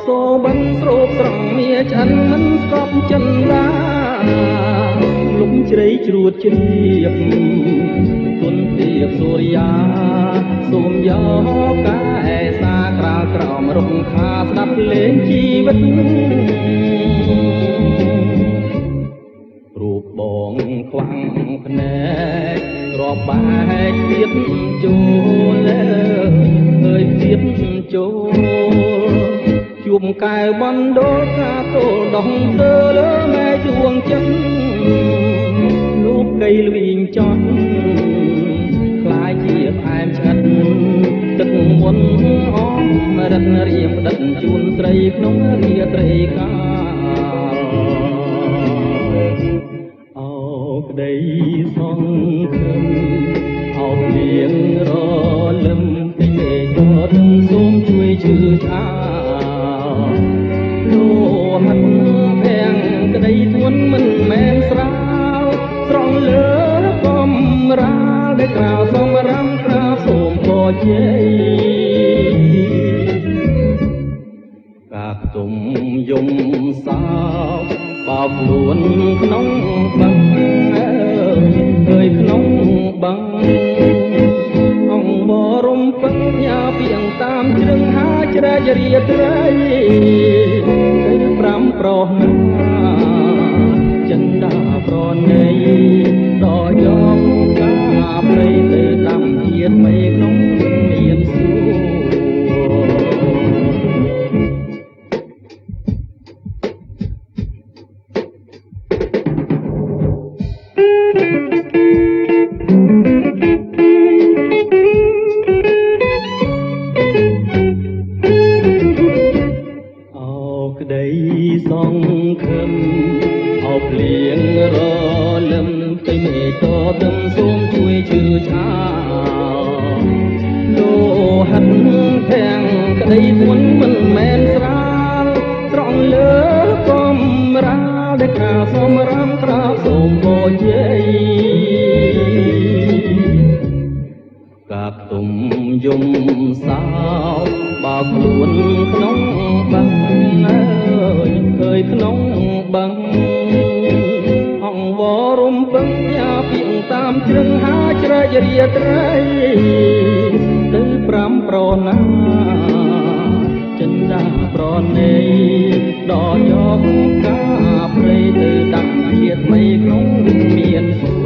សូបិនស្រោបស្រង់មាឆ្អិនមិនស្កប់ចិនដាលំជ្រៃជ្រួតជ្រាបទុនទៀបសូរិយាសូមយកកាយសាក្រាលក្រោមរុក្ខាស្ដាប់លេងជីវិតរូបបងខ្វាំងភ្នែករាប់បែកទៀតចូលើយទៀតចូលជួបកែវបណ្ដោកាទោលដងទៅលើម៉ែដួងចិត្តលោកកៃលវិញចត់ខ្លាយជាផ្អែមឆ្អិនទឹកមុនអមរិទ្ធរៀមដិតជូនស្រីក្នុងរាត្រីកាលអោក្តីសង្ឃឹមអោលៀងរលឹមពីកោតសូមជួយជឿឆាលោកមិនភាំងក្តីធ្ងន់មិនមែនស្រាលស្រង់លើកំរាលដែលក្រៅសំរាំក្រាបសូមពរជ័យកាកទុំយំសោកបោកខ្លួនក្នុងបឹងអើយក្នុងបឹងអង្គបរំពឹងញ៉ាពីងតាមជ្រឹងហាជ្រែករាត្រីប្រាំប្រោះណាចិនដាប្រណីដល់យកការព្រៃទៅតាមជាតិមេក្នុងមានសួរក្តីសង្ឃឹមអោភ្លៀងរលឹមផ្ទៃមេឃតទឹមសូមជួយជឿឆាលោហិនទាំងក្តីធ្ងន់មិនមែនស្រាលត្រង់លើកំរាលដែលក្រៅសំរាមក្រាបសូមពរជ័យកាកទុំយំសោកបោកខ្លួនក្នុងបឹងអើយក្នុងបឹងអង្គវរំពឹងញ៉ាពីងតាមជ្រឹងហាជ្រែករាត្រីទៅប្រាំប្រណាចិនដាប្រណីដល់យកការព្រៃទៅដាក់ជាតិថ្មីក្នុងមានសួ